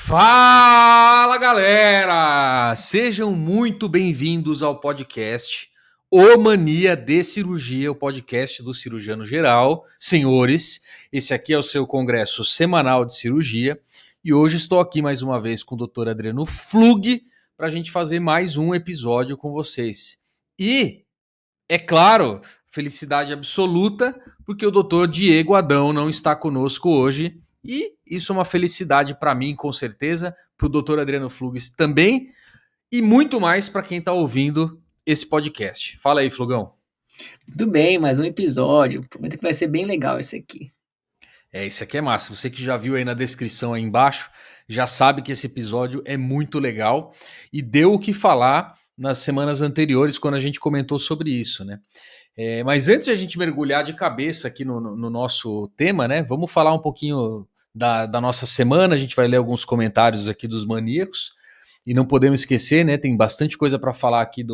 Fala galera! Sejam muito bem-vindos ao podcast O Mania de Cirurgia, o podcast do cirurgiano geral. Senhores, esse aqui é o seu congresso semanal de cirurgia e hoje estou aqui mais uma vez com o Dr. Adriano Flug para a gente fazer mais um episódio com vocês. E, é claro, felicidade absoluta porque o Dr. Diego Adão não está conosco hoje. E isso é uma felicidade para mim, com certeza, para o Dr. Adriano Flugs também, e muito mais para quem está ouvindo esse podcast. Fala aí, Flugão. Tudo bem, mais um episódio. Prometo que vai ser bem legal esse aqui. Esse aqui é massa. Você que já viu aí na descrição aí embaixo, já sabe que esse episódio é muito legal e deu o que falar nas semanas anteriores quando a gente comentou sobre isso, né? Mas antes de a gente mergulhar de cabeça aqui no nosso tema, né? Vamos falar um pouquinho da nossa semana. A gente vai ler alguns comentários aqui dos maníacos. E não podemos esquecer, né? Tem bastante coisa para falar aqui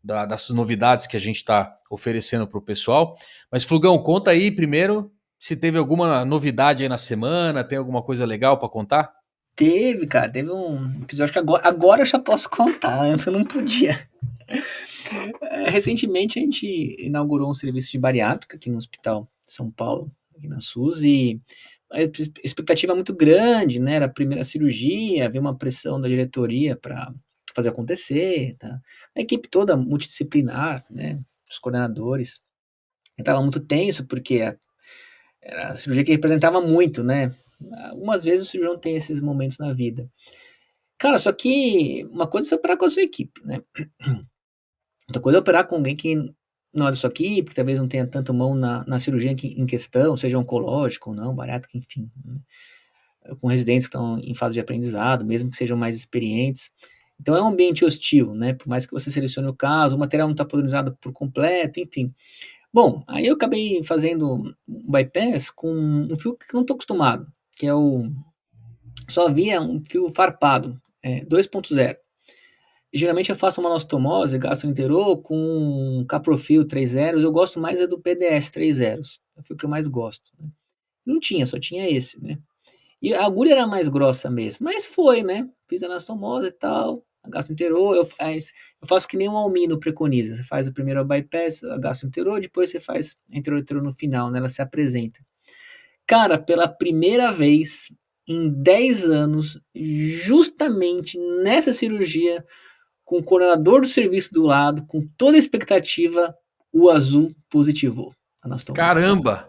das novidades que a gente está oferecendo para o pessoal. Mas, Flugão, conta aí primeiro se teve alguma novidade aí na semana, tem alguma coisa legal para contar? Teve um episódio que agora eu já posso contar, antes eu não podia. Recentemente a gente inaugurou um serviço de bariátrica aqui no Hospital de São Paulo, aqui na SUS, e a expectativa é muito grande, né? Era a primeira cirurgia, havia uma pressão da diretoria para fazer acontecer, tá? A equipe toda multidisciplinar, né? Os coordenadores. Estava muito tenso, porque era a cirurgia que representava muito, né? Algumas vezes o cirurgião tem esses momentos na vida. Cara, só que uma coisa é você operar com a sua equipe, né? Outra coisa é operar com alguém que não é da sua equipe, que talvez não tenha tanto mão na cirurgia em questão, seja oncológico ou não, bariátrica, enfim. Né? Com residentes que estão em fase de aprendizado, mesmo que sejam mais experientes. Então é um ambiente hostil, né? Por mais que você selecione o caso, o material não está padronizado por completo, enfim. Bom, aí eu acabei fazendo um bypass com um fio que eu não estou acostumado, que é só havia um fio farpado, 2.0. E geralmente eu faço uma anastomose gastroenterô com caprofil 3 zeros, eu gosto mais do PDS 3 zeros, é o fio que eu mais gosto. Né? Não tinha, só tinha esse, né? E a agulha era mais grossa mesmo, mas foi, né? Fiz a anastomose e tal, a gastroenterô, eu faço que nem um almino preconiza, você faz o primeiro bypass, a gastroenterô, depois você faz a enteroenterô no final, né? Ela se apresenta. Cara, pela primeira vez em 10 anos, justamente nessa cirurgia, com o coordenador do serviço do lado, com toda a expectativa, o azul positivou a anastomose. Caramba!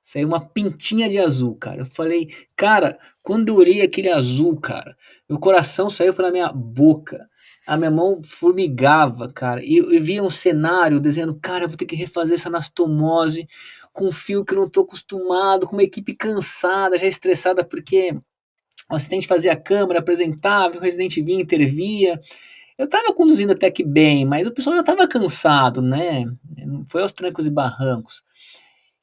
Saiu uma pintinha de azul, cara. Eu falei, cara, quando eu olhei aquele azul, cara, meu coração saiu pela minha boca. A minha mão formigava, cara. E eu via um cenário dizendo, cara, eu vou ter que refazer essa anastomose com um fio que eu não tô acostumado, com uma equipe cansada, já estressada, porque o assistente fazia a câmera, apresentava, o residente vinha, intervia. Eu tava conduzindo até que bem, mas o pessoal já tava cansado, né? Foi aos trancos e barrancos.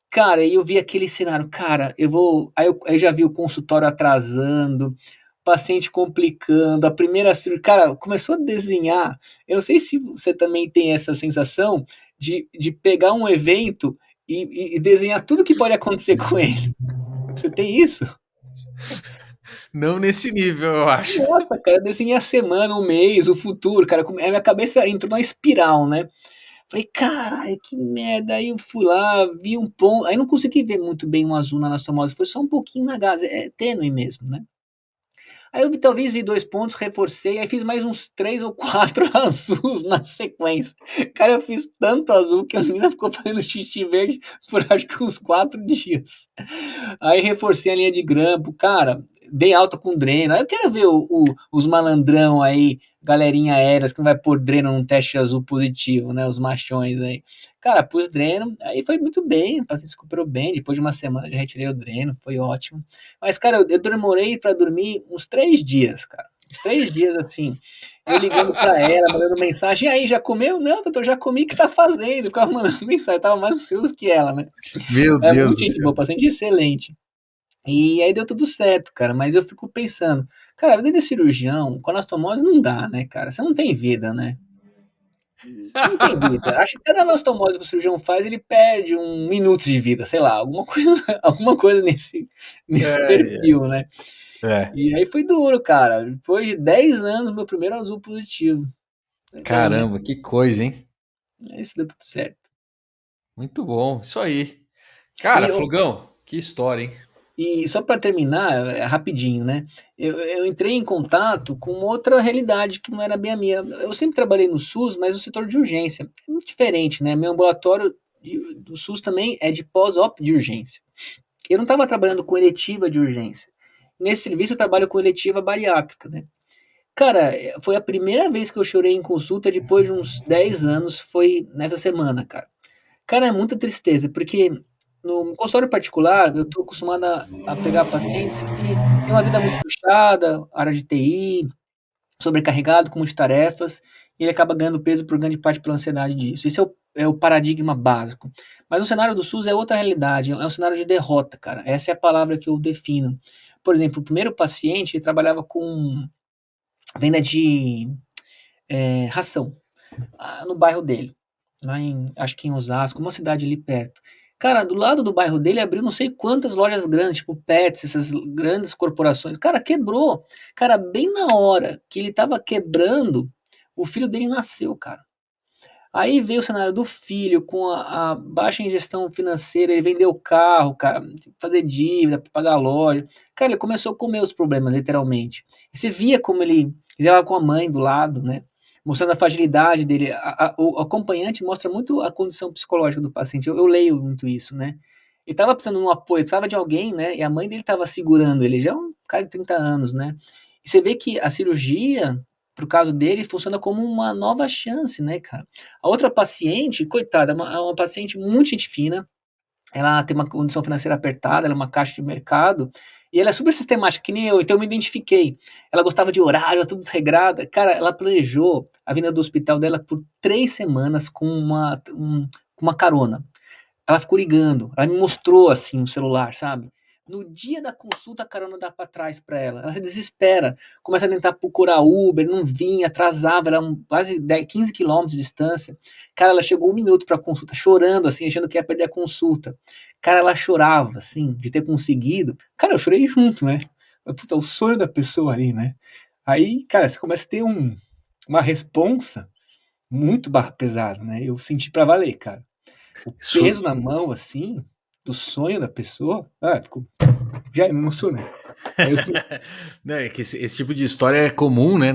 Cara, e eu vi aquele cenário, cara, eu vou. Aí já vi o consultório atrasando, paciente complicando, a primeira cirurgia. Cara, começou a desenhar. Eu não sei se você também tem essa sensação de pegar um evento e desenhar tudo que pode acontecer com ele. Você tem isso? Não nesse nível, eu acho. Nossa, cara, eu desenhei a semana, o mês, o futuro, cara. A minha cabeça entrou numa espiral, né? Falei, caralho, que merda. Aí eu fui lá, vi um ponto. Aí não consegui ver muito bem um azul na anastomose, foi só um pouquinho na gase, é tênue mesmo, né? Aí eu talvez vi 2 pontos, reforcei, aí fiz mais uns 3 ou 4 azuis na sequência. Cara, eu fiz tanto azul que a menina ficou fazendo xixi verde por acho que uns 4 dias. Aí reforcei a linha de grampo, cara, dei alta com dreno. Aí eu quero ver os malandrão aí, galerinha aéreas que não vai pôr dreno num teste azul positivo, né? Os machões aí. Cara, pus dreno, aí foi muito bem, o paciente se recuperou bem. Depois de uma semana já retirei o dreno, foi ótimo. Mas, cara, eu demorei pra dormir uns 3 dias, cara. Uns 3 dias assim. Eu ligando pra ela, mandando mensagem. E aí, já comeu? Não, doutor, já comi. O que você tá fazendo? Ficava mandando mensagem. Eu tava mais ansioso que ela, né? Meu É Deus muito do gente céu. boa, paciente excelente. E aí deu tudo certo, cara. Mas eu fico pensando, cara, a vida de cirurgião, com anastomose não dá, né, cara? Você não tem vida, né? Você não tem vida. Acho que cada anastomose que o cirurgião faz, ele perde 1 minuto de vida, sei lá, alguma coisa, alguma coisa nesse É, perfil, né? É. E aí foi duro, cara. Depois de 10 anos, meu primeiro azul positivo. Aquelas Caramba, que coisa, hein? Isso deu tudo certo. Muito bom, isso aí. Cara, E, Flugão, que história, hein? e só para terminar, rapidinho, né? Eu entrei em contato com outra realidade que não era bem a minha. Eu sempre trabalhei no SUS, mas no setor de urgência. É muito diferente, né? Meu ambulatório do SUS também é de pós-op de urgência. Eu não estava trabalhando com eletiva de urgência. Nesse serviço eu trabalho com eletiva bariátrica, né? Cara, foi a primeira vez que eu chorei em consulta depois de uns 10 anos, foi nessa semana, cara. Cara, é muita tristeza, porque no consultório particular, eu tô acostumado a pegar pacientes que têm uma vida muito puxada, área de TI, sobrecarregado com muitas tarefas, e ele acaba ganhando peso por grande parte pela ansiedade disso. Esse é o paradigma básico. Mas o cenário do SUS é outra realidade, é um cenário de derrota, cara. Essa é a palavra que eu defino. Por exemplo, o primeiro paciente, ele trabalhava com venda de ração no bairro dele, lá em, acho que em Osasco, uma cidade ali perto. Cara, do lado do bairro dele abriu não sei quantas lojas grandes, tipo Pets, essas grandes corporações. Cara, quebrou. Cara, bem na hora que ele tava quebrando, o filho dele nasceu, cara. Aí veio o cenário do filho com a baixa ingestão financeira, ele vendeu o carro, cara, fazer dívida, pagar a loja. Cara, ele começou a comer os problemas, literalmente. E você via como ele estava com a mãe do lado, né? Mostrando a fragilidade dele. O acompanhante mostra muito a condição psicológica do paciente. Eu leio muito isso, né? Ele estava precisando de um apoio, precisava de alguém, né? E a mãe dele estava segurando ele. Já é um cara de 30 anos, né? E você vê que a cirurgia, pro caso dele, funciona como uma nova chance, né, cara? A outra paciente, coitada, é uma paciente muito gente fina, ela tem uma condição financeira apertada, ela é uma caixa de mercado, e ela é super sistemática, que nem eu, então eu me identifiquei. Ela gostava de horário, tudo regrada. Cara, ela planejou a vinda do hospital dela por 3 semanas com com uma carona. Ela ficou ligando, ela me mostrou assim no celular, sabe? No dia da consulta, a carona dá pra trás pra ela. Ela se desespera, começa a tentar procurar Uber, não vinha, atrasava, era quase 10, 15 quilômetros de distância. Cara, ela chegou 1 minuto pra consulta, chorando, assim, achando que ia perder a consulta. Cara, ela chorava, assim, de ter conseguido. Cara, eu chorei junto, né? Puta, o sonho da pessoa ali, né? Aí, cara, você começa a ter uma responsa muito pesada, né? Eu senti pra valer, cara. O Isso, peso na mão, assim, do sonho da pessoa, já me emocionei. Aí eu sinto, né, que esse tipo de história é comum, né,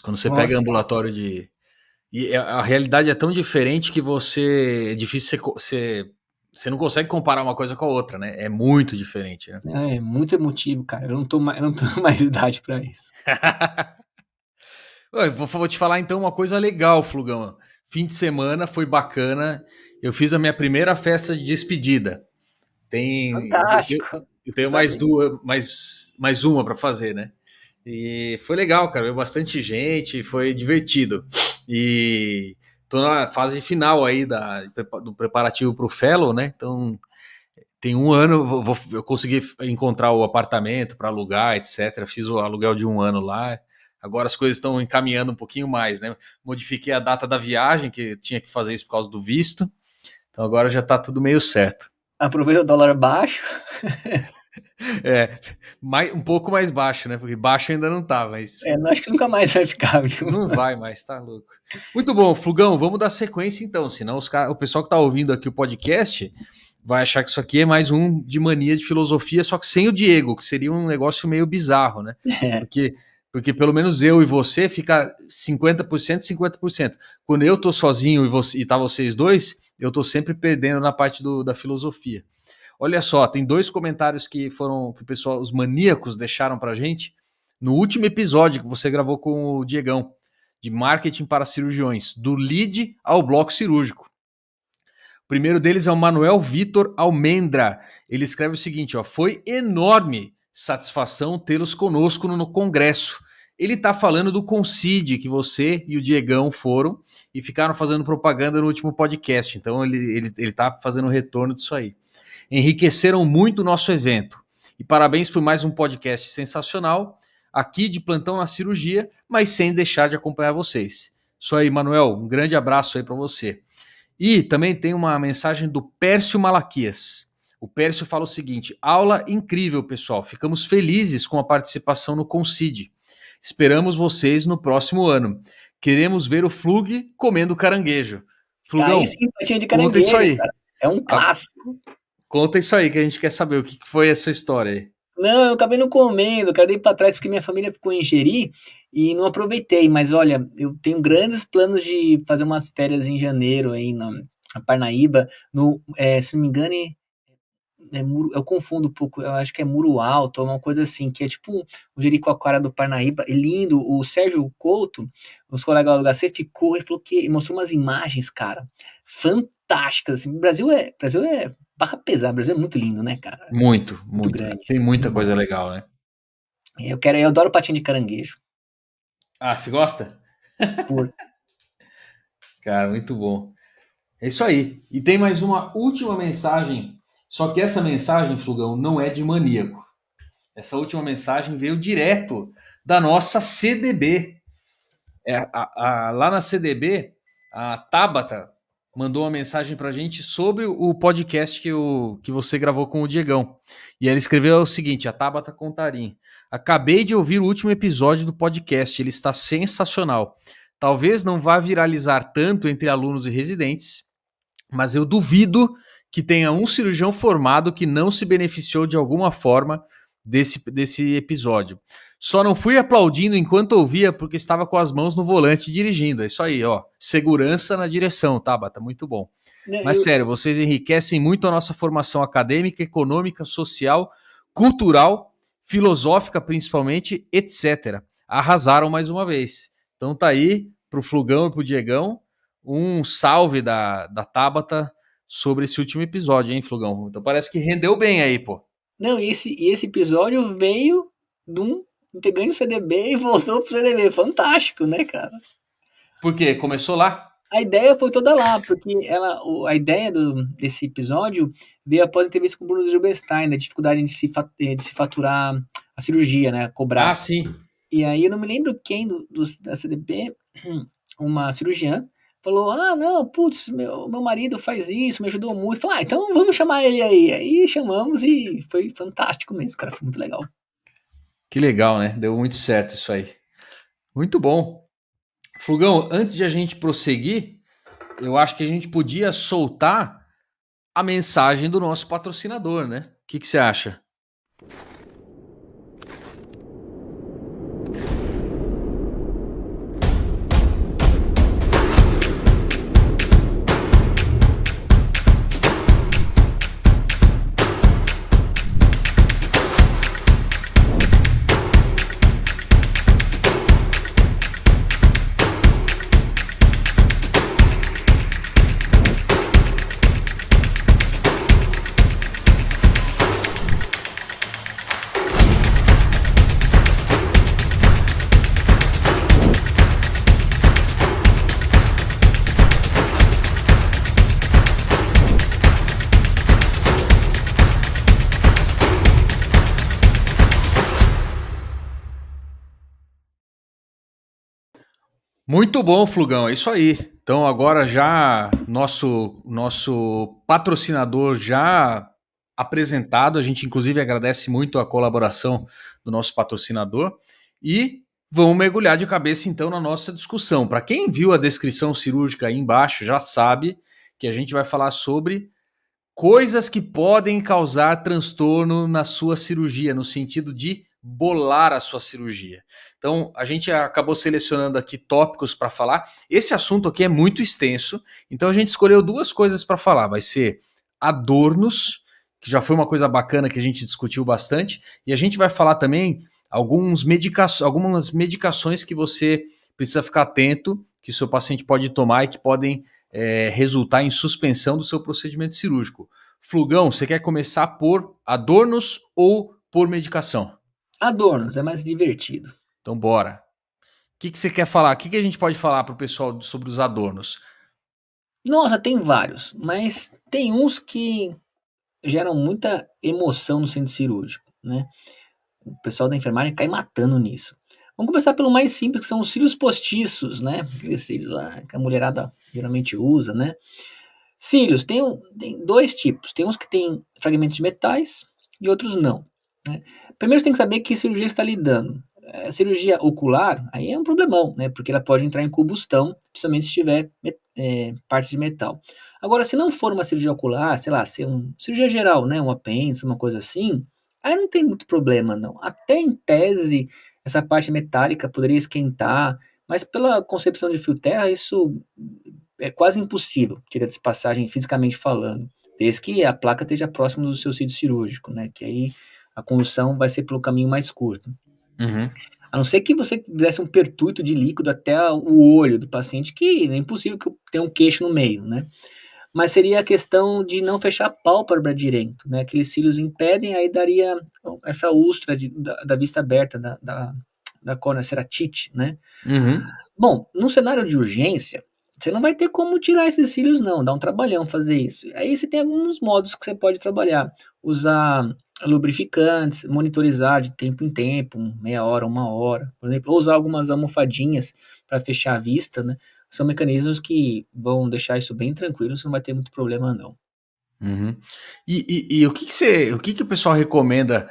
quando você pega nossa, ambulatório de... E a realidade é tão diferente que é difícil você não consegue comparar uma coisa com a outra, né? É muito diferente, né? é muito emotivo, cara. Eu não tô mais de idade pra isso. Vou te falar então uma coisa legal, Flugão. Fim de semana foi bacana. Eu fiz a minha primeira festa de despedida. Eu tenho, Fantástico. eu tenho Coisa mais linda. duas, mais uma para fazer, né? E foi legal, cara. Veio bastante gente, foi divertido. E tô na fase final aí do preparativo para o Fellow, né? Então tem um ano, eu consegui encontrar o apartamento para alugar, etc. Fiz o aluguel de um ano lá. Agora as coisas estão encaminhando um pouquinho mais, né? Modifiquei a data da viagem, que tinha que fazer isso por causa do visto. Então agora já tá tudo meio certo. Aproveita o dólar baixo. É, um pouco mais baixo, né? Porque baixo ainda não tá, mas Não, acho que nunca mais vai ficar, viu? não vai mais, tá louco. Muito bom, Flugão, vamos dar sequência então, senão o pessoal que tá ouvindo aqui o podcast vai achar que isso aqui é mais um de mania de filosofia, só que sem o Diego, que seria um negócio meio bizarro, né? É, Porque, porque pelo menos eu e você fica 50%, 50%. Quando eu tô sozinho e tá vocês dois, eu tô sempre perdendo na parte da filosofia. Olha só, tem dois comentários que o pessoal, os maníacos deixaram pra gente no último episódio que você gravou com o Diegão, de marketing para cirurgiões, do lead ao bloco cirúrgico. O primeiro deles é o Manuel Vitor Almendra. Ele escreve o seguinte: ó, foi enorme satisfação tê-los conosco no congresso. Ele está falando do Concide, que você e o Diegão foram e ficaram fazendo propaganda no último podcast. Então ele está fazendo o retorno disso aí. Enriqueceram muito o nosso evento. E parabéns por mais um podcast sensacional, aqui de plantão na cirurgia, mas sem deixar de acompanhar vocês. Isso aí, Manuel, um grande abraço aí para você. E também tem uma mensagem do Pércio Malaquias. O Pércio fala o seguinte: aula incrível, pessoal. Ficamos felizes com a participação no Concide. Esperamos vocês no próximo ano. Queremos ver o Flug comendo caranguejo. Aí Flugão, sim, patinha de conta isso caranguejo, aí. cara. É um A- clássico. Conta isso aí que a gente quer saber. O que foi essa história aí? Não, eu acabei não comendo, cara, dei pra trás porque minha família ficou em Jeri e não aproveitei. Mas olha, eu tenho grandes planos de fazer umas férias em janeiro aí na Parnaíba, se não me engano, eu confundo um pouco, eu acho que é Muro Alto, uma coisa assim, que é tipo o Jericoacoara do Parnaíba, é lindo. O Sérgio Couto, os colegas lá do HC, ficou e falou que mostrou umas imagens, cara, fantásticas. Assim. Brasil é barra pesada, Brasil é muito lindo, né, cara? Muito, Muito muito, cara. grande, Tem muita demais. coisa legal, né? Eu adoro patinho de caranguejo. Ah, você gosta? Por... Cara, muito bom. É isso aí. E tem mais uma última mensagem. Só que essa mensagem, Flugão, não é de maníaco. Essa última mensagem veio direto da nossa CDB. Lá na CDB, a Tabata mandou uma mensagem pra gente sobre o podcast que você gravou com o Diegão. E ela escreveu o seguinte: a Tabata Contarim. Acabei de ouvir o último episódio do podcast, ele está sensacional. Talvez não vá viralizar tanto entre alunos e residentes, mas eu duvido que tenha um cirurgião formado que não se beneficiou de alguma forma desse episódio. Só não fui aplaudindo enquanto ouvia porque estava com as mãos no volante dirigindo. É isso aí, ó. Segurança na direção, Tabata, muito bom. Né, Mas sério, vocês enriquecem muito a nossa formação acadêmica, econômica, social, cultural, filosófica principalmente, etc. Arrasaram mais uma vez. Então tá aí pro Flugão e pro Diegão um salve da Tabata sobre esse último episódio, hein, Flugão? Então parece que rendeu bem aí, pô. Não, esse episódio veio de um integrante do CDB e voltou pro CDB. Fantástico, né, cara? Por quê? Começou lá? A ideia foi toda lá, porque a ideia desse episódio veio após a entrevista com o Bruno Gilberstein, da dificuldade de se faturar a cirurgia, né, Ah, cobrar. sim. E aí eu não me lembro quem da CDB, uma cirurgiã, falou: Ah, não, putz, meu marido faz isso, me ajudou muito. Falei: Ah, então vamos chamar ele aí. Aí chamamos e foi fantástico mesmo, cara, foi muito legal. Que legal, né? Deu muito certo isso aí. Muito bom. Flugão, antes de a gente prosseguir, eu acho que a gente podia soltar a mensagem do nosso patrocinador, né? O que você acha? Muito bom, Flugão, é isso aí. Então agora já nosso patrocinador já apresentado, a gente inclusive agradece muito a colaboração do nosso patrocinador e vamos mergulhar de cabeça então na nossa discussão. Para quem viu a descrição cirúrgica aí embaixo, já sabe que a gente vai falar sobre coisas que podem causar transtorno na sua cirurgia, no sentido de bolar a sua cirurgia. Então, a gente acabou selecionando aqui tópicos para falar. Esse assunto aqui é muito extenso, então a gente escolheu duas coisas para falar. Vai ser adornos, que já foi uma coisa bacana que a gente discutiu bastante, e a gente vai falar também algumas medicações que você precisa ficar atento, que o seu paciente pode tomar e que podem resultar em suspensão do seu procedimento cirúrgico. Flugão, você quer começar por adornos ou por medicação? Adornos, é mais divertido. Então, bora. O que você quer falar? O que a gente pode falar para o pessoal sobre os adornos? Nossa, tem vários, mas tem uns que geram muita emoção no centro cirúrgico, né? O pessoal da enfermagem cai matando nisso. Vamos começar pelo mais simples, que são os cílios postiços, né? Aqueles cílios lá que a mulherada geralmente usa, né? Cílios, tem dois tipos. Tem uns que têm fragmentos de metais e outros não, né? Primeiro você tem que saber que cirurgia está lidando. Cirurgia ocular, aí é um problemão, né? Porque ela pode entrar em combustão, principalmente se tiver parte de metal. Agora, se não for uma cirurgia ocular, sei lá, se é cirurgia geral, né? Um apêndice, uma coisa assim, aí não tem muito problema, não. Até em tese, essa parte metálica poderia esquentar, mas pela concepção de fio terra, isso é quase impossível, diga-se de passagem, fisicamente falando, desde que a placa esteja próxima do seu sítio cirúrgico, né? Que aí a condução vai ser pelo caminho mais curto. Uhum. A não ser que você fizesse um pertuito de líquido até o olho do paciente, que é impossível que tenha um queixo no meio, né? Mas seria a questão de não fechar a pálpebra direito, né? Aqueles cílios impedem, aí daria essa úlcera da vista aberta, da córnea ceratite, né? Uhum. Bom, num cenário de urgência, você não vai ter como tirar esses cílios, não. Dá um trabalhão fazer isso. Aí você tem alguns modos que você pode trabalhar. Usar lubrificantes, monitorizar de tempo em tempo, meia hora, uma hora, por exemplo, ou usar algumas almofadinhas para fechar a vista, né? São mecanismos que vão deixar isso bem tranquilo, você não vai ter muito problema, não. Uhum. E o que que o pessoal recomenda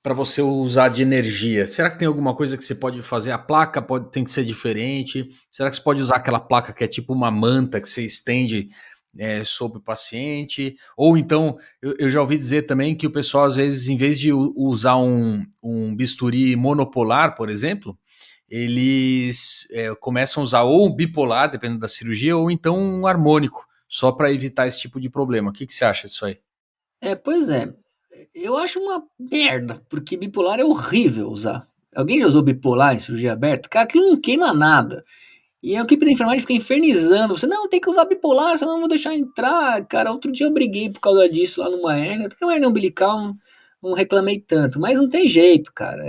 para você usar de energia? Será que tem alguma coisa que você pode fazer? A placa tem que ser diferente? Será que você pode usar aquela placa que é tipo uma manta que você estende sobre o paciente? Ou então, eu já ouvi dizer também que o pessoal, às vezes, em vez de usar um bisturi monopolar, por exemplo, eles começam a usar ou um bipolar, dependendo da cirurgia, ou então um harmônico, só para evitar esse tipo de problema. O que que você acha disso aí? Pois é. Eu acho uma merda, porque bipolar é horrível usar. Alguém já usou bipolar em cirurgia aberta? Cara, aquilo não queima nada. E a equipe da enfermagem fica infernizando você. Não, tem que usar bipolar, senão eu não vou deixar entrar. Cara, outro dia eu briguei por causa disso lá numa hérnia. Até que uma hérnia umbilical não reclamei tanto. Mas não tem jeito, cara.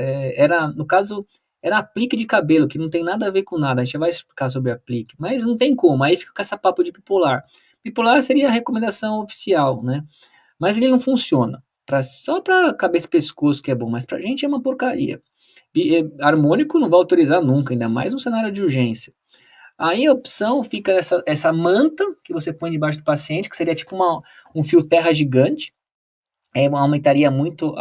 No caso, era aplique de cabelo, que não tem nada a ver com nada. A gente vai explicar sobre aplique. Mas não tem como. Aí fica com essa papo de bipolar. Bipolar seria a recomendação oficial, né? Mas ele não funciona. Só pra cabeça e pescoço que é bom, mas pra gente é uma porcaria. Harmônico não vai autorizar nunca, ainda mais no cenário de urgência. Aí a opção fica essa manta que você põe debaixo do paciente, que seria tipo um fio terra gigante, aumentaria muito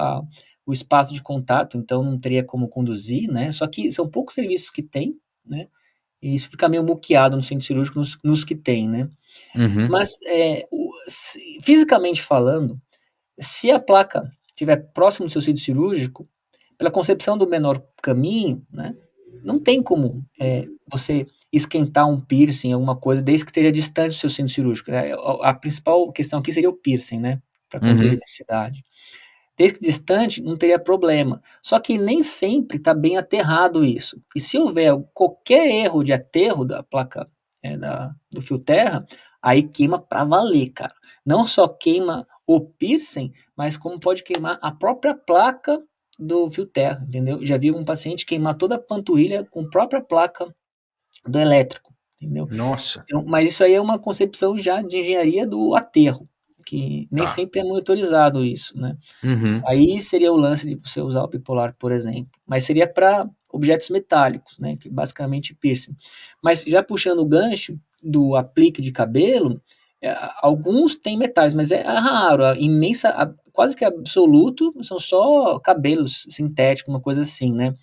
o espaço de contato, então não teria como conduzir, né? Só que são poucos serviços que tem, né? E isso fica meio muqueado no centro cirúrgico nos que tem, né? Uhum. Mas fisicamente falando, se a placa estiver próximo do seu sítio cirúrgico, pela concepção do menor caminho, né, não tem como você esquentar um piercing, alguma coisa, desde que esteja distante do seu centro cirúrgico. Né? A principal questão aqui seria o piercing, né, para conduzir Uhum. eletricidade. Desde que distante, não teria problema. Só que nem sempre está bem aterrado isso. E se houver qualquer erro de aterro da placa do fio terra, aí queima para valer, cara. Não só queima o piercing, mas como pode queimar a própria placa do fio terra, entendeu? Já vi um paciente queimar toda a panturrilha com a própria placa do elétrico, entendeu? Nossa, Então, mas isso aí é uma concepção já de engenharia do aterro, que nem tá. sempre é monitorizado isso, né? Uhum. Aí seria o lance de você usar o bipolar, por exemplo. Mas seria para objetos metálicos, né? Que basicamente piercing. Mas já puxando o gancho do aplique de cabelo, alguns têm metais, mas é raro. Quase que absoluto, são só cabelos sintéticos, uma coisa assim, né?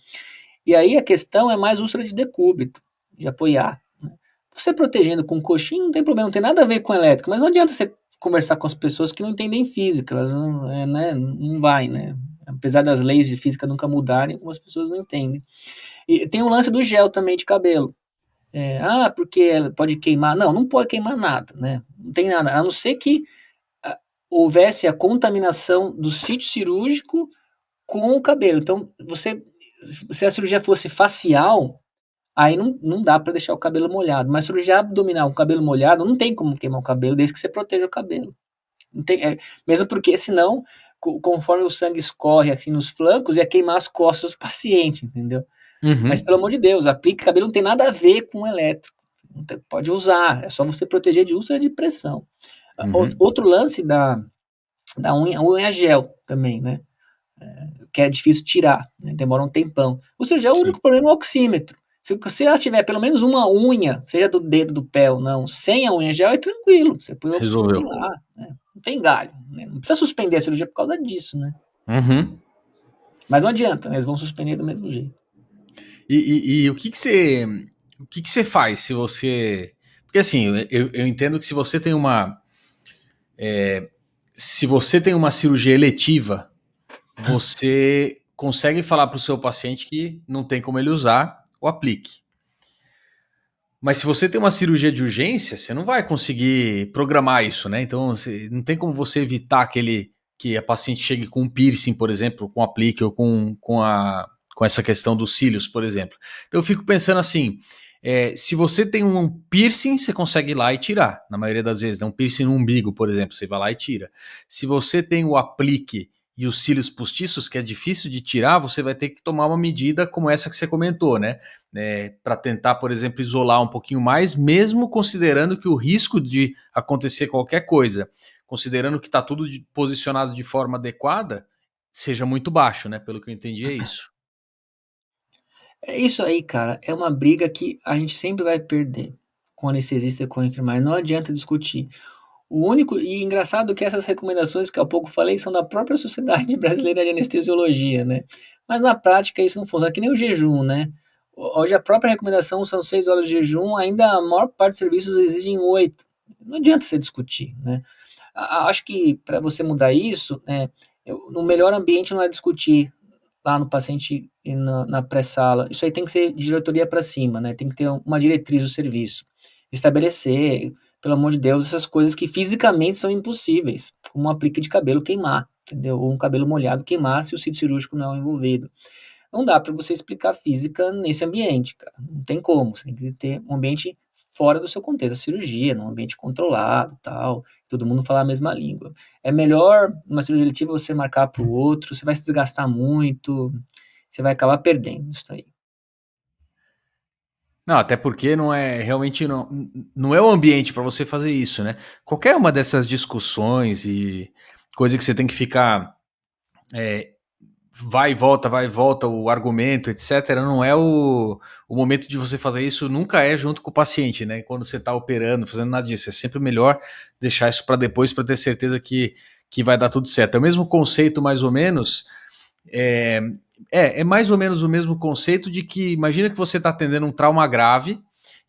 E aí a questão é mais úlcera de decúbito, de apoiar. Né? Você protegendo com coxinha não tem problema, não tem nada a ver com elétrico, mas não adianta você conversar com as pessoas que não entendem física, elas não, né, não vai, né? Apesar das leis de física nunca mudarem, algumas pessoas não entendem. E tem o lance do gel também de cabelo. Porque pode queimar. Não, não pode queimar nada, né? Não tem nada, a não ser que ah, houvesse a contaminação do sítio cirúrgico com o cabelo. Então, se a cirurgia fosse facial, aí não dá para deixar o cabelo molhado. Mas cirurgia abdominal com cabelo molhado, não tem como queimar o cabelo, desde que você proteja o cabelo. Não tem, mesmo porque, senão, conforme o sangue escorre assim nos flancos, ia queimar as costas do paciente, entendeu? Mas, Uhum. pelo amor de Deus, aplique cabelo não tem nada a ver com elétrico. Pode usar, é só você proteger de úlcera de pressão. Uhum. Outro lance da unha gel também, né? Que é difícil tirar, né? Demora um tempão. Ou seja, o único Sim. problema é o oxímetro. Se ela tiver pelo menos uma unha, seja do dedo do pé ou não, sem a unha gel, é tranquilo. Você põe outro Resolveu. silicone lá, né? Não tem galho, né? Não precisa suspender a cirurgia por causa disso, né? Uhum. Mas não adianta, né? Eles vão suspender do mesmo jeito. E o que que você faz se você. Porque assim, eu entendo que se você tem uma cirurgia eletiva, você consegue falar para o seu paciente que não tem como ele usar o aplique. Mas se você tem uma cirurgia de urgência, você não vai conseguir programar isso, né? Então, não tem como você evitar que a paciente chegue com um piercing, por exemplo, com aplique ou com essa questão dos cílios, por exemplo. Então, eu fico pensando assim: se você tem um piercing, você consegue ir lá e tirar, na maioria das vezes, né? Um piercing no umbigo, por exemplo, você vai lá e tira. Se você tem o aplique e os cílios postiços, que é difícil de tirar, você vai ter que tomar uma medida como essa que você comentou, né? Para tentar, por exemplo, isolar um pouquinho mais, mesmo considerando que o risco de acontecer qualquer coisa, considerando que está tudo posicionado de forma adequada, seja muito baixo, né? Pelo que eu entendi, é isso. É isso aí, cara. É uma briga que a gente sempre vai perder com o anestesista e com a enfermagem. Não adianta discutir. O único e engraçado que essas recomendações que há pouco falei são da própria Sociedade Brasileira de Anestesiologia, né? Mas na prática isso não funciona, é que nem o jejum, né? Hoje a própria recomendação são 6 horas de jejum, ainda a maior parte dos serviços exigem 8. Não adianta você discutir, né? Acho que para você mudar isso, no melhor ambiente não é discutir lá no paciente e na pré-sala. Isso aí tem que ser diretoria para cima, né? Tem que ter uma diretriz do serviço. Estabelecer, pelo amor de Deus, essas coisas que fisicamente são impossíveis, como um aplique de cabelo queimar, entendeu? Ou um cabelo molhado queimar se o sítio cirúrgico não é envolvido. Não dá para você explicar física nesse ambiente, cara. Não tem como. Você tem que ter um ambiente fora do seu contexto, a cirurgia, num ambiente controlado, tal, todo mundo falar a mesma língua. É melhor uma cirurgia eletiva você marcar para o outro, você vai se desgastar muito, você vai acabar perdendo isso aí. Não, até porque não é realmente não é o ambiente para você fazer isso, né? Qualquer uma dessas discussões e coisa que você tem que ficar é, vai e volta o argumento, etc. Não é o momento de você fazer isso, nunca é junto com o paciente, né? Quando você está operando, fazendo nada disso. É sempre melhor deixar isso para depois, para ter certeza que vai dar tudo certo. É o mesmo conceito, mais ou menos. É, é mais ou menos o mesmo conceito de que imagina que você está atendendo um trauma grave.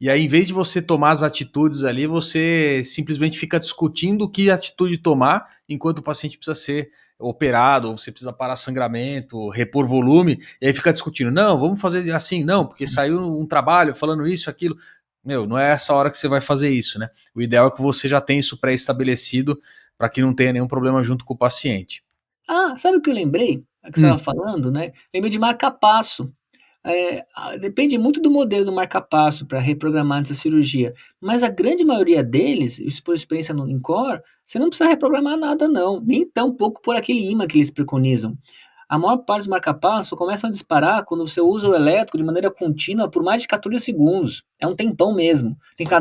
E aí, em vez de você tomar as atitudes ali, você simplesmente fica discutindo que atitude tomar, enquanto o paciente precisa ser operado, ou você precisa parar sangramento, repor volume, e aí fica discutindo, não, vamos fazer assim, não, porque saiu um trabalho falando isso, aquilo. Meu, não é essa hora que você vai fazer isso, né? O ideal é que você já tenha isso pré-estabelecido para que não tenha nenhum problema junto com o paciente. Ah, sabe o que eu lembrei? Que você estava Hum, falando, né? Lembrei de marca-passo. Depende muito do modelo do marca-passo para reprogramar essa cirurgia, mas a grande maioria deles, isso por experiência no INCOR, você não precisa reprogramar nada não, nem tão pouco por aquele imã que eles preconizam. A maior parte dos marca-passo começam a disparar quando você usa o elétrico de maneira contínua por mais de 14 segundos. É um tempão mesmo. Tem que ficar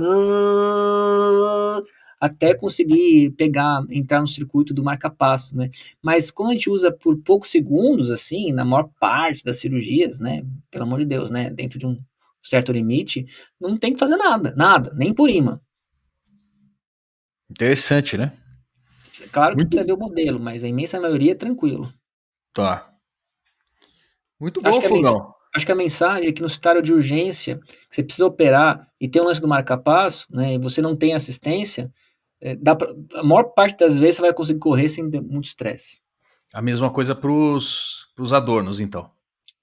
até conseguir pegar, entrar no circuito do marca-passo, né? Mas quando a gente usa por poucos segundos, assim, na maior parte das cirurgias, né? Pelo amor de Deus, né? Dentro de um certo limite, não tem que fazer nada, nada, nem por imã. interessante, né? Claro que Muito. precisa ver o modelo, mas a imensa maioria é tranquilo. Tá. Muito Acho bom, que Fogão. acho que a mensagem é que no cenário de urgência, que você precisa operar e tem o lance do marca-passo, né? E você não tem assistência, a maior parte das vezes você vai conseguir correr sem ter muito estresse. A mesma coisa pros adornos, então.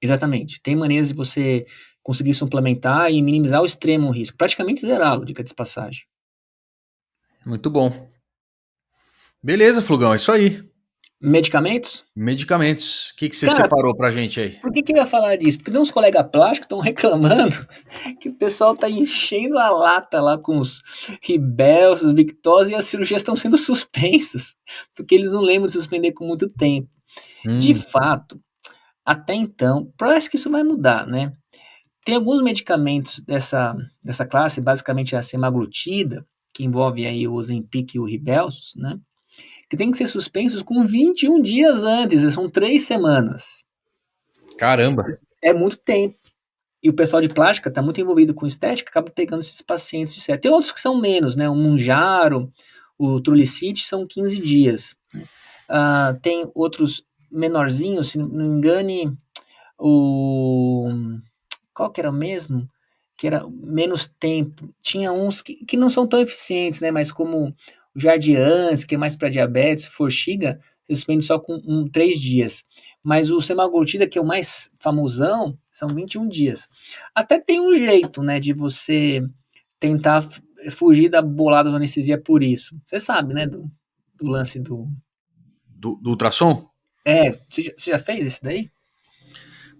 Exatamente. Tem maneiras de você conseguir suplementar e minimizar ao extremo o risco. Praticamente zerá-lo, dica de passagem. Muito bom. Beleza, Flugão, é isso aí. Medicamentos? Medicamentos. O que que você Cara, separou pra gente aí? por que que eu ia falar disso? Porque tem uns colegas plásticos que estão reclamando que o pessoal tá enchendo a lata lá com os Ribels, os Victoza e as cirurgias estão sendo suspensas, porque eles não lembram de suspender com muito tempo. De Hum, fato, até então, parece que isso vai mudar, né? Tem alguns medicamentos dessa classe, basicamente a semaglutida, que envolve aí o Ozempic e o Ribelsus, né? Que tem que ser suspensos com 21 dias antes, são 3 semanas. caramba. É muito tempo. E o pessoal de plástica está muito envolvido com estética, acaba pegando esses pacientes de estética. Tem outros que são menos, né? O Mounjaro, o Trulicity são 15 dias. Né? Tem outros menorzinhos, se não me engane, o... Qual que era o mesmo? Que era menos tempo. Tinha uns que não são tão eficientes, né? Mas como o Jardiance, que é mais para diabetes, Forxiga, você suspende só com 3 dias. Mas o semaglutida, que é o mais famosão, são 21 dias. Até tem um jeito, né, de você tentar fugir da bolada da anestesia por isso. Você sabe, né, do lance do... Do ultrassom? Você já fez isso daí?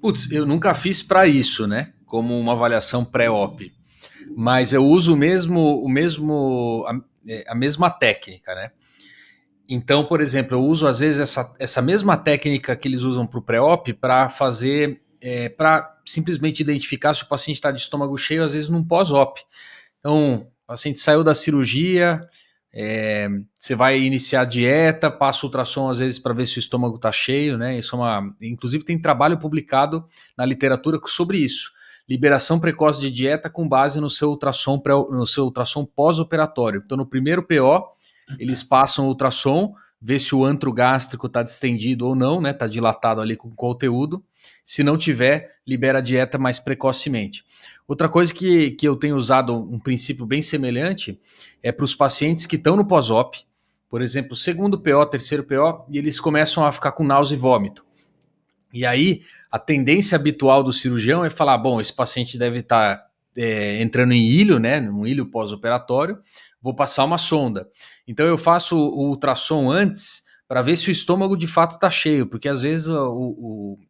Putz, eu nunca fiz para isso, né? Como uma avaliação pré-op. Mas eu uso a mesma técnica, né? Então, por exemplo, eu uso às vezes essa mesma técnica que eles usam para o pré-op para fazer, para simplesmente identificar se o paciente está de estômago cheio, às vezes num pós-op. Então, o paciente saiu da cirurgia, você vai iniciar a dieta, passa o ultrassom às vezes para ver se o estômago está cheio, né? Inclusive tem trabalho publicado na literatura sobre isso. Liberação precoce de dieta com base no seu ultrassom pós-operatório. Então, no primeiro PO, eles passam o ultrassom, vê se o antro gástrico está distendido ou não, né? Está dilatado ali com conteúdo. Se não tiver, libera a dieta mais precocemente. Outra coisa que eu tenho usado um princípio bem semelhante é para os pacientes que estão no pós-op, por exemplo, segundo PO, terceiro PO, e eles começam a ficar com náusea e vômito. E aí, a tendência habitual do cirurgião é falar, bom, esse paciente deve estar entrando em ilho, né, num ilho pós-operatório, vou passar uma sonda. Então eu faço o ultrassom antes para ver se o estômago de fato está cheio, porque às vezes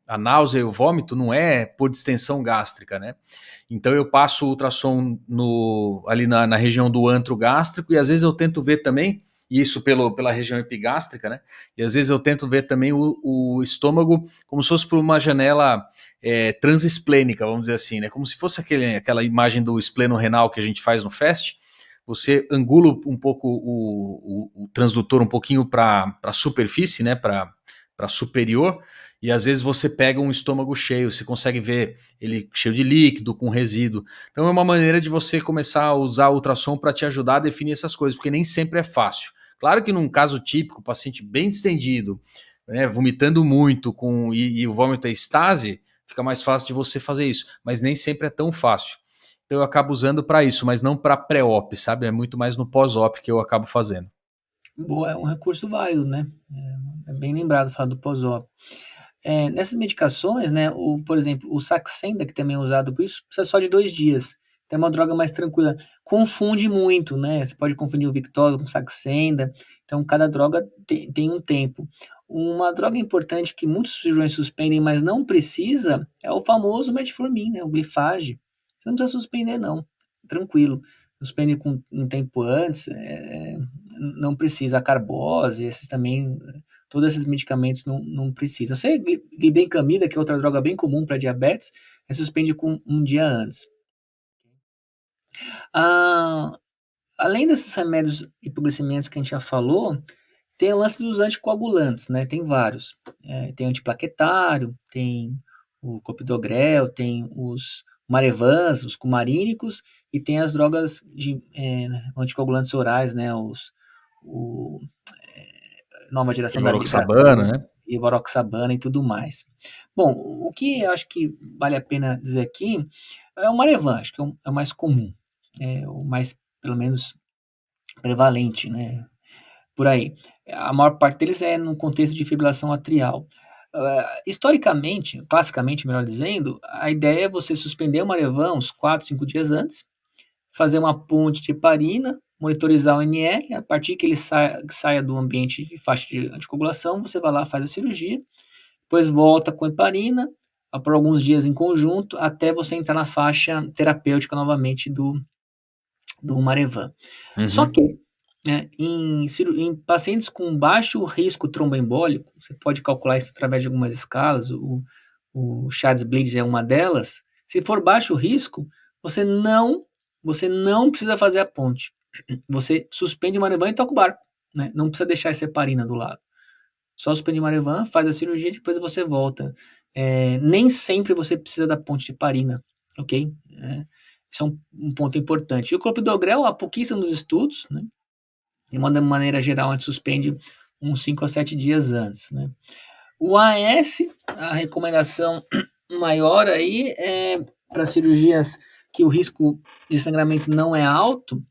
a náusea e o vômito não é por distensão gástrica, né? Então eu passo o ultrassom ali na região do antro gástrico e às vezes eu tento ver também, isso pela região epigástrica, né? E às vezes eu tento ver também o estômago como se fosse por uma janela transesplênica, vamos dizer assim, né? Como se fosse aquela imagem do espleno renal que a gente faz no FAST. Você angula um pouco o transdutor um pouquinho para a superfície, né? Para superior, e às vezes você pega um estômago cheio, você consegue ver ele cheio de líquido, com resíduo. Então é uma maneira de você começar a usar o ultrassom para te ajudar a definir essas coisas, porque nem sempre é fácil. Claro que num caso típico, paciente bem distendido, né, vomitando muito e o vômito é estase, fica mais fácil de você fazer isso, mas nem sempre é tão fácil. Então eu acabo usando para isso, mas não para pré-op, sabe? É muito mais no pós-op que eu acabo fazendo. Boa, é um recurso válido, né? É bem lembrado falar do pós-op. Nessas medicações, né, por exemplo, o Saxenda, que também é usado por isso, precisa só de 2 dias. Então é uma droga mais tranquila. Confunde muito, né? Você pode confundir o Victoza com Saxenda. Então cada droga tem um tempo. Uma droga importante que muitos cirurgiões suspendem, mas não precisa, é o famoso Metformin, né? O Glifage. Você não precisa suspender, não. Tranquilo. Suspende com um tempo antes, não precisa. A carbose, esses também, todos esses medicamentos não precisam. Você glibenclamida, que é outra droga bem comum para diabetes, suspende com um dia antes. Além desses remédios hipoglicemiantes que a gente já falou, tem o lance dos anticoagulantes, né? Tem vários. Tem antiplaquetário, tem o clopidogrel, tem os marevans, os cumarínicos, e tem as drogas de anticoagulantes orais, né? Nova geração da Rivaroxabana, Librator, né? Ivaroxabana e tudo mais. Bom, o que eu acho que vale a pena dizer aqui é o Marevan, acho que é o mais comum, o mais, pelo menos, prevalente, né? Por aí. A maior parte deles é no contexto de fibrilação atrial. Historicamente, classicamente, melhor dizendo, a ideia é você suspender o Marevan uns 4, 5 dias antes, fazer uma ponte de heparina, monitorizar o NR, a partir que ele saia do ambiente de faixa de anticoagulação, você vai lá, faz a cirurgia, depois volta com heparina, por alguns dias em conjunto, até você entrar na faixa terapêutica novamente do Marevan. Só Uhum. que, né, em pacientes com baixo risco tromboembólico, você pode calcular isso através de algumas escalas, o Shads-Bleed é uma delas. Se for baixo risco, você não precisa fazer a ponte. Você suspende o Marevan e toca o barco, né? Não precisa deixar essa heparina do lado. Só suspende o Marevan, faz a cirurgia e depois você volta. Nem sempre você precisa da ponte de heparina. ok? Isso é um ponto importante. E o clopidogrel, há pouquíssimos estudos, né? De uma maneira geral, a gente suspende uns 5 a 7 dias antes, né? O AS, a recomendação maior aí é para cirurgias que o risco de sangramento não é alto,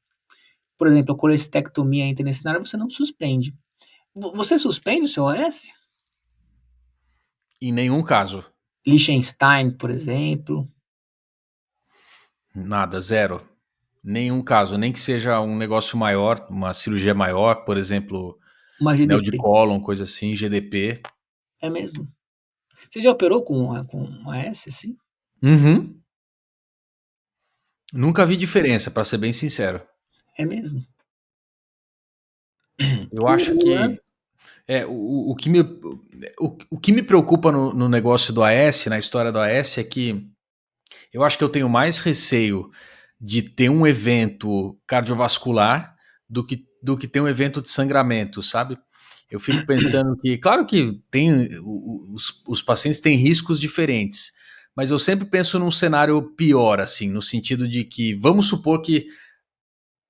por exemplo, a colestectomia interdisciplinar, você não suspende. Você suspende o seu AS? Em nenhum caso. Liechtenstein, por exemplo. Nada, zero. Nenhum caso, nem que seja um negócio maior, uma cirurgia maior, por exemplo, Uma neo de GDP. cólon, coisa assim, GDP. É mesmo. Você já operou com AS, sim? Uhum. Nunca vi diferença, para ser bem sincero. É mesmo. Eu acho O que lance. o que me preocupa no negócio do AS, na história do AS, é que eu acho que eu tenho mais receio de ter um evento cardiovascular do que ter um evento de sangramento, sabe? Eu fico pensando que, claro que os pacientes têm riscos diferentes, mas eu sempre penso num cenário pior, assim, no sentido de que, vamos supor que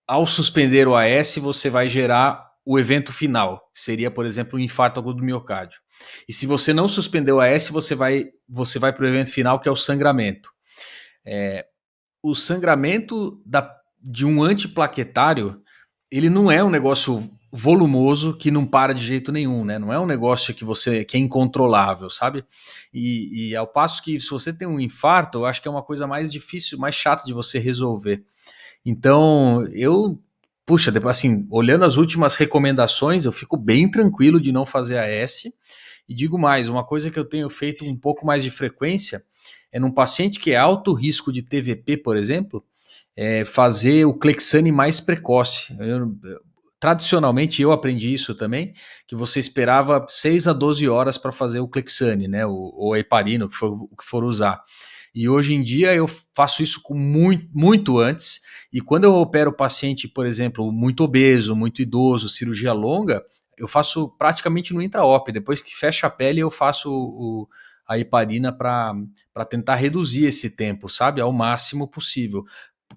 ao suspender o AS, você vai gerar o evento final, que seria, por exemplo, um infarto agudo do miocárdio. E se você não suspender o AS, você vai para o evento final, que é o sangramento. O sangramento de um antiplaquetário, ele não é um negócio volumoso que não para de jeito nenhum, né? Não é um negócio que é incontrolável, sabe? E ao passo que se você tem um infarto, eu acho que é uma coisa mais difícil, mais chata de você resolver. Então, puxa, depois, assim, olhando as últimas recomendações, eu fico bem tranquilo de não fazer AS. E digo mais, uma coisa que eu tenho feito um pouco mais de frequência é num paciente que é alto risco de TVP, por exemplo, fazer o Clexane mais precoce. Tradicionalmente, eu aprendi isso também, que você esperava 6 a 12 horas para fazer o Clexane, né, ou a heparina, o que for usar. E hoje em dia eu faço isso com muito antes. E quando eu opero o paciente, por exemplo, muito obeso, muito idoso, cirurgia longa, eu faço praticamente no intra-op. Depois que fecha a pele, eu faço a heparina para tentar reduzir esse tempo, sabe? Ao máximo possível.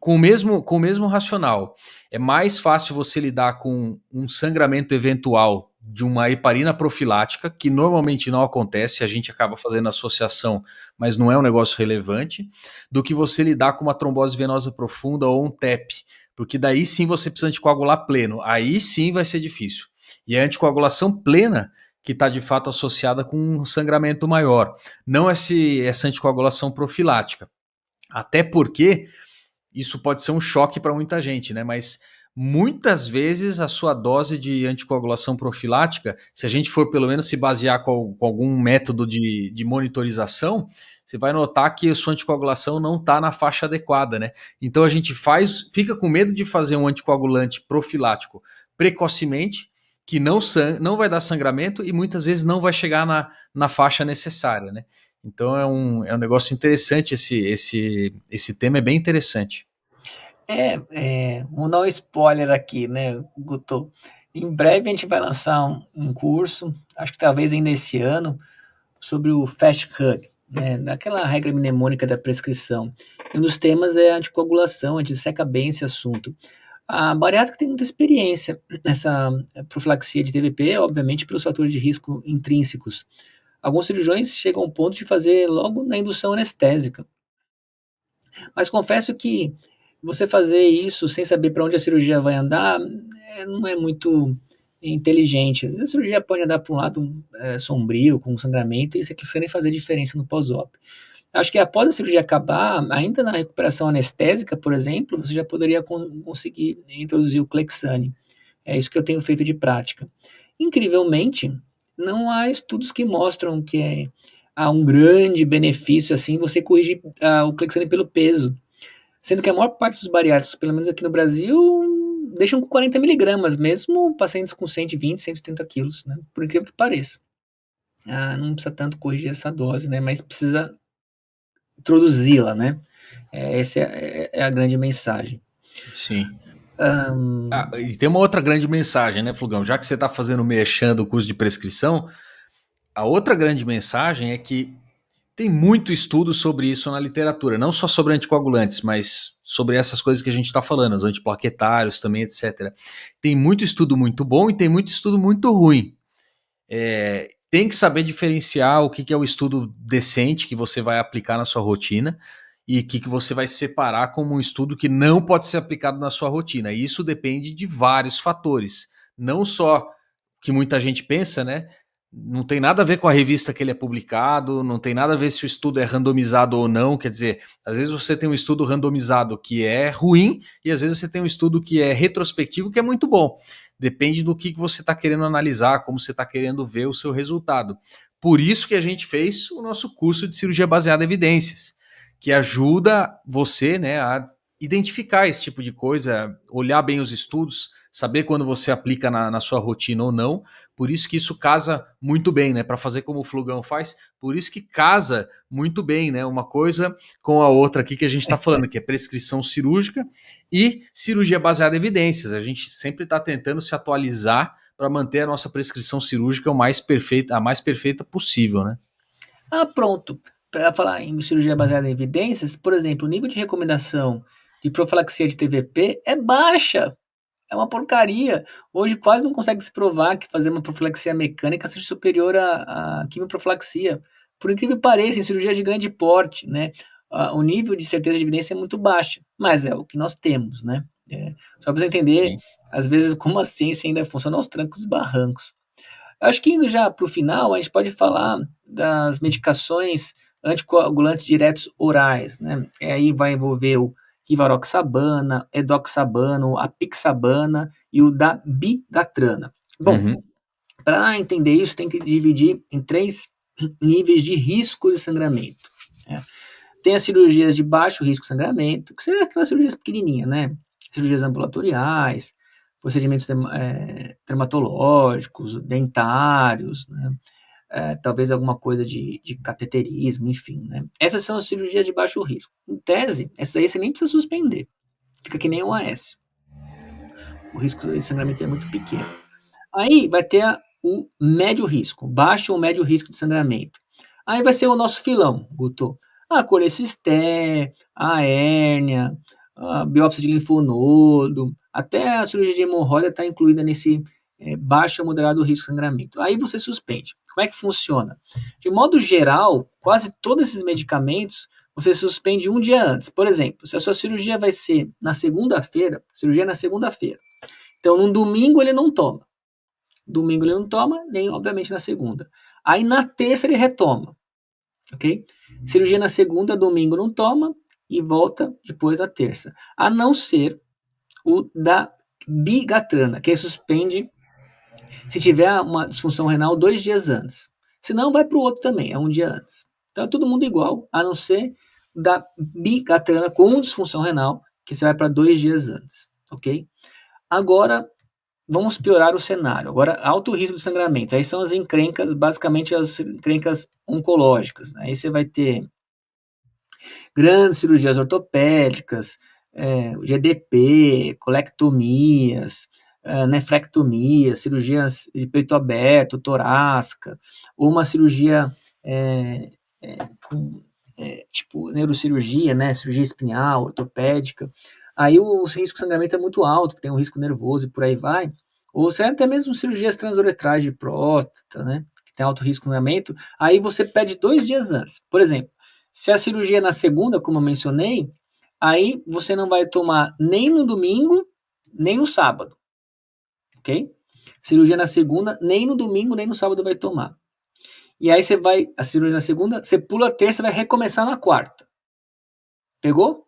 Com o mesmo racional. É mais fácil você lidar com um sangramento eventual de uma heparina profilática, que normalmente não acontece, a gente acaba fazendo associação, mas não é um negócio relevante, do que você lidar com uma trombose venosa profunda ou um TEP, porque daí sim você precisa anticoagular pleno, aí sim vai ser difícil. E a anticoagulação plena que está de fato associada com um sangramento maior, não essa anticoagulação profilática. Até porque isso pode ser um choque para muita gente, né? Mas muitas vezes a sua dose de anticoagulação profilática, se a gente for pelo menos se basear com algum método de monitorização, você vai notar que a sua anticoagulação não está na faixa adequada, né? Então a gente fica com medo de fazer um anticoagulante profilático precocemente, que não vai dar sangramento e muitas vezes não vai chegar na faixa necessária, né? Então é um negócio interessante, esse tema é bem interessante. Vamos dar um spoiler aqui, né, Guto? Em breve a gente vai lançar um curso, acho que talvez ainda esse ano, sobre o Fast Hug, né, daquela regra mnemônica da prescrição. E um dos temas é a anticoagulação, a gente seca bem esse assunto. A bariátrica tem muita experiência nessa profilaxia de TVP, obviamente pelos fatores de risco intrínsecos. Alguns cirurgiões chegam ao ponto de fazer logo na indução anestésica. Mas confesso que você fazer isso sem saber para onde a cirurgia vai andar não é muito inteligente. Às vezes a cirurgia pode andar para um lado sombrio, com sangramento, e isso aqui nem fazer diferença no pós-op. Acho que após a cirurgia acabar, ainda na recuperação anestésica, por exemplo, você já poderia conseguir introduzir o Clexane. É isso que eu tenho feito de prática. Incrivelmente, não há estudos que mostram que há um grande benefício assim você corrigir o Clexane pelo peso. Sendo que a maior parte dos bariátricos, pelo menos aqui no Brasil, deixam com 40 miligramas, mesmo pacientes com 120, 130 quilos, né? Por incrível que pareça. Não precisa tanto corrigir essa dose, né? Mas precisa introduzi-la, né? Essa é a grande mensagem. Sim. Ahn, E tem uma outra grande mensagem, né, Flugão? Já que você está fazendo merchan do curso de prescrição, a outra grande mensagem é que Tem muito estudo sobre isso na literatura, não só sobre anticoagulantes, mas sobre essas coisas que a gente está falando, os antiplaquetários também, etc. Tem muito estudo muito bom e tem muito estudo muito ruim. Tem que saber diferenciar o que é o estudo decente que você vai aplicar na sua rotina e o que você vai separar como um estudo que não pode ser aplicado na sua rotina. E isso depende de vários fatores. Não só que muita gente pensa, né? Não tem nada a ver com a revista que ele é publicado, não tem nada a ver se o estudo é randomizado ou não. Quer dizer, às vezes você tem um estudo randomizado que é ruim e às vezes você tem um estudo que é retrospectivo que é muito bom. Depende do que você está querendo analisar, como você está querendo ver o seu resultado. Por isso que a gente fez o nosso curso de cirurgia baseada em evidências, que ajuda você, né, a identificar esse tipo de coisa, olhar bem os estudos, saber quando você aplica na sua rotina ou não. Por isso que isso casa muito bem, né? Para fazer como o Flugão faz, por isso que casa muito bem, né? Uma coisa com a outra aqui que a gente está falando, que é prescrição cirúrgica e cirurgia baseada em evidências. A gente sempre está tentando se atualizar para manter a nossa prescrição cirúrgica a mais perfeita possível, né? Pronto. Para falar em cirurgia baseada em evidências, por exemplo, o nível de recomendação de profilaxia de TVP é baixa. É uma porcaria. Hoje quase não consegue se provar que fazer uma profilaxia mecânica seja superior à quimioprofilaxia. Por incrível que pareça, em cirurgia de grande porte, né, o nível de certeza de evidência é muito baixo, mas é o que nós temos, né? Só para você entender, Sim. às vezes, como a ciência ainda funciona aos trancos e barrancos. Eu acho que indo já para o final, a gente pode falar das medicações anticoagulantes diretos orais, né? E aí vai envolver o rivaroxabana, edoxabana, o apixabana e o dabigatrana. Bom, Uhum. para entender isso, tem que dividir em 3 níveis de risco de sangramento, né? Tem as cirurgias de baixo risco de sangramento, que seriam aquelas cirurgias pequenininhas, né? Cirurgias ambulatoriais, procedimentos dermatológicos, dentários, né? Talvez alguma coisa de cateterismo, enfim, né? Essas são as cirurgias de baixo risco. Em tese, essas aí você nem precisa suspender. Fica que nem um AS. O risco de sangramento é muito pequeno. Aí vai ter o médio risco, baixo ou médio risco de sangramento. Aí vai ser o nosso filão, Guto. A colecisté, a hérnia, a biópsia de linfonodo, até a cirurgia de hemorroida está incluída nesse baixo a moderado risco de sangramento. Aí você suspende. Como é que funciona? De modo geral, quase todos esses medicamentos você suspende um dia antes. Por exemplo, se a sua cirurgia vai ser na segunda-feira, cirurgia é na segunda-feira. Então, no domingo ele não toma. Domingo ele não toma, nem obviamente na segunda. Aí na terça ele retoma, ok? Cirurgia na segunda, domingo não toma e volta depois na terça. A não ser o da bigatrana, que suspende se tiver uma disfunção renal 2 dias antes. Se não, vai para o outro também, é um dia antes. Então é todo mundo igual, a não ser da bigatrana com disfunção renal, que você vai para 2 dias antes, ok? Agora, vamos piorar o cenário. Agora, alto risco de sangramento. Aí são as encrencas, basicamente as encrencas oncológicas, né? Aí você vai ter grandes cirurgias ortopédicas, GDP, colectomias, nefrectomias, cirurgias de peito aberto, torácica, ou uma cirurgia tipo neurocirurgia, né? Cirurgia espinhal, ortopédica. Aí o risco de sangramento é muito alto, porque tem um risco nervoso e por aí vai. Ou até mesmo cirurgias transuretrais de próstata, né? Que tem alto risco de sangramento. Aí você pede 2 dias antes. Por exemplo, se a cirurgia é na segunda, como eu mencionei, aí você não vai tomar nem no domingo, nem no sábado. Ok? Cirurgia na segunda, nem no domingo, nem no sábado vai tomar. E aí você vai, a cirurgia na segunda, você pula a terça e vai recomeçar na quarta. Pegou?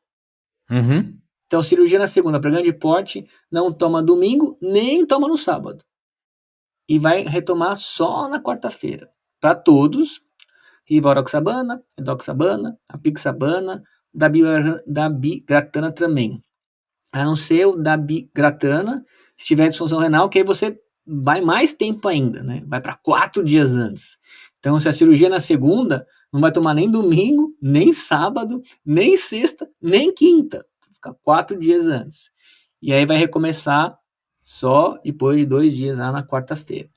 Uhum. Então, cirurgia na segunda para grande porte, não toma domingo, nem toma no sábado. E vai retomar só na quarta-feira. Para todos, rivaroxabana, edoxabana, apixabana, dabigatana também. A não ser o dabigatana, se tiver disfunção renal, que aí você vai mais tempo ainda, né? Vai para 4 dias antes. Então, se a cirurgia é na segunda, não vai tomar nem domingo, nem sábado, nem sexta, nem quinta. Ficar 4 dias antes. E aí vai recomeçar só depois de 2 dias lá na quarta-feira.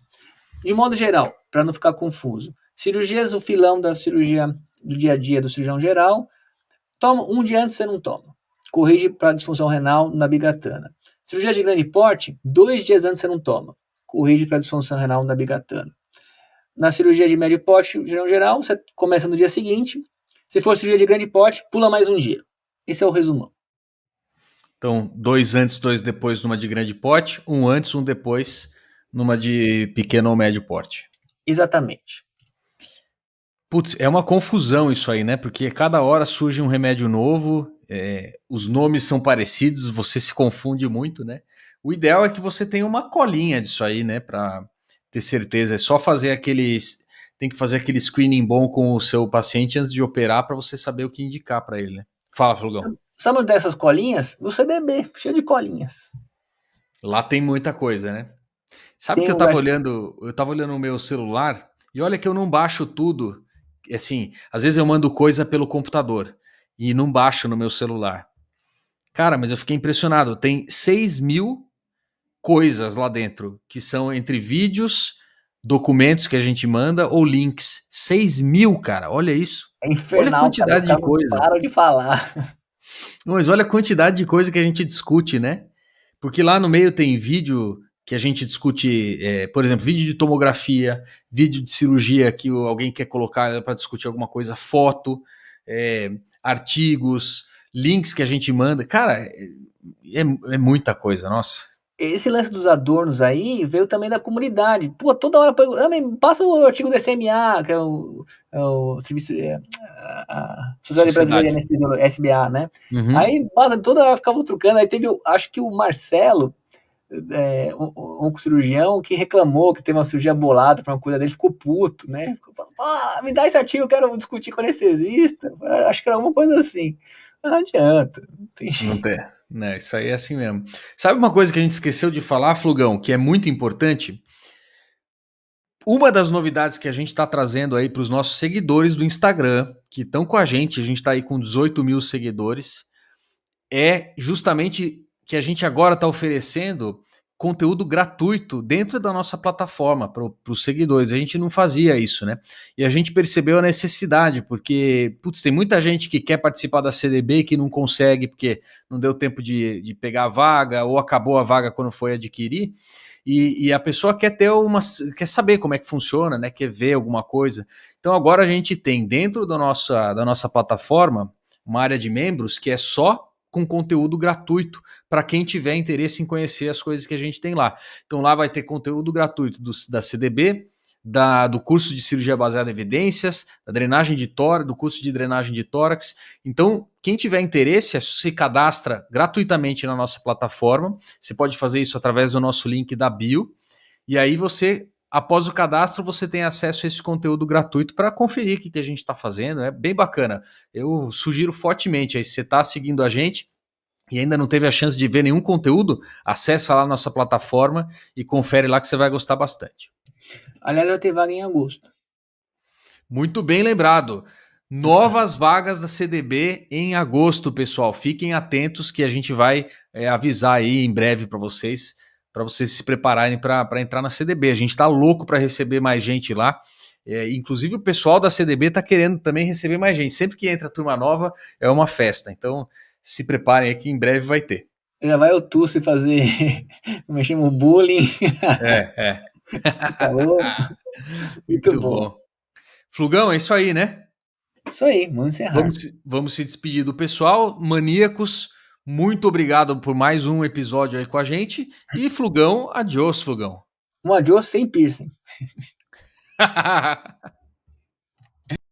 De modo geral, para não ficar confuso, cirurgias, o filão da cirurgia do dia a dia do cirurgião geral. Toma, um dia antes você não toma. Corrige para disfunção renal nabigatana. Cirurgia de grande porte, 2 dias antes você não toma. Corrige para disfunção renal nabigatana. Na cirurgia de médio porte, cirurgião geral, você começa no dia seguinte. Se for cirurgia de grande porte, pula mais um dia. Esse é o resumão. Então, 2 antes, 2 depois numa de grande porte, um antes, um depois numa de pequeno ou médio porte. Exatamente. Putz, é uma confusão isso aí, né? Porque cada hora surge um remédio novo, os nomes são parecidos, você se confunde muito, né? O ideal é que você tenha uma colinha disso aí, né? Pra ter certeza. É só fazer tem que fazer aquele screening bom com o seu paciente antes de operar para você saber o que indicar para ele, né? Fala, Flugão. Sabe onde tem essas colinhas? No CDB, cheio de colinhas. Lá tem muita coisa, né? Sabe Tem que eu um tava lugar. olhando, o meu celular e olha que eu não baixo tudo. Assim, às vezes eu mando coisa pelo computador e não baixo no meu celular. Cara, mas eu fiquei impressionado. Tem 6.000 coisas lá dentro, que são entre vídeos, documentos que a gente manda ou links. 6.000, cara, olha isso. É Olha a infernal, cara. Os quantidade de caras não coisa. param de falar. Mas olha a quantidade de coisa que a gente discute, né? Porque lá no meio tem vídeo que a gente discute, por exemplo, vídeo de tomografia, vídeo de cirurgia que alguém quer colocar para discutir alguma coisa, foto, artigos, links que a gente manda. Cara, é muita coisa, nossa. Esse lance dos adornos aí veio também da comunidade. Pô, toda hora passa o artigo do SMA, que é o Serviço Sociedade Brasileira de Sociedade. Anestesia, SBA, né? Uhum. Aí passa, toda hora ficava trucando. Aí teve, acho que o Marcelo, um cirurgião, que reclamou que teve uma cirurgia bolada para uma coisa dele, ficou puto, né? Me dá esse artigo, eu quero discutir com o anestesista. Acho que era alguma coisa assim. Não adianta, não tem Não jeito. tem. Né, isso aí é assim mesmo. Sabe uma coisa que a gente esqueceu de falar, Flugão, que é muito importante? Uma das novidades que a gente está trazendo aí para os nossos seguidores do Instagram, que estão com a gente está aí com 18.000 seguidores, é justamente que a gente agora está oferecendo conteúdo gratuito dentro da nossa plataforma para os seguidores. A gente não fazia isso, né? E a gente percebeu a necessidade, porque, putz, tem muita gente que quer participar da CDB e que não consegue porque não deu tempo de pegar a vaga ou acabou a vaga quando foi adquirir. E a pessoa quer saber como é que funciona, né? Quer ver alguma coisa. Então agora a gente tem dentro da nossa plataforma uma área de membros que é só com conteúdo gratuito para quem tiver interesse em conhecer as coisas que a gente tem lá. Então lá vai ter conteúdo gratuito da CDB, do curso de cirurgia baseada em evidências, da drenagem de tórax, do curso de drenagem de tórax. Então, quem tiver interesse, se cadastra gratuitamente na nossa plataforma. Você pode fazer isso através do nosso link da bio. E aí você, após o cadastro, você tem acesso a esse conteúdo gratuito para conferir o que a gente está fazendo. É bem bacana. Eu sugiro fortemente aí, se você está seguindo a gente e ainda não teve a chance de ver nenhum conteúdo, acessa lá a nossa plataforma e confere lá que você vai gostar bastante. Aliás, vai ter vaga em agosto. Muito bem lembrado. Novas vagas da CDB em agosto, pessoal. Fiquem atentos que a gente vai avisar aí em breve para vocês se prepararem para entrar na CDB. A gente está louco para receber mais gente lá. Inclusive o pessoal da CDB está querendo também receber mais gente. Sempre que entra turma nova é uma festa. Então se preparem aqui, em breve vai ter. Já vai o Tussi fazer, como é que chama, o bullying. É. Falou. Muito Muito bom. bom. Flugão, é isso aí, né? Isso aí, vamos encerrar. Vamos se despedir do pessoal. Maníacos, muito obrigado por mais um episódio aí com a gente. E Flugão, adiós, Flugão. Um adiós sem piercing.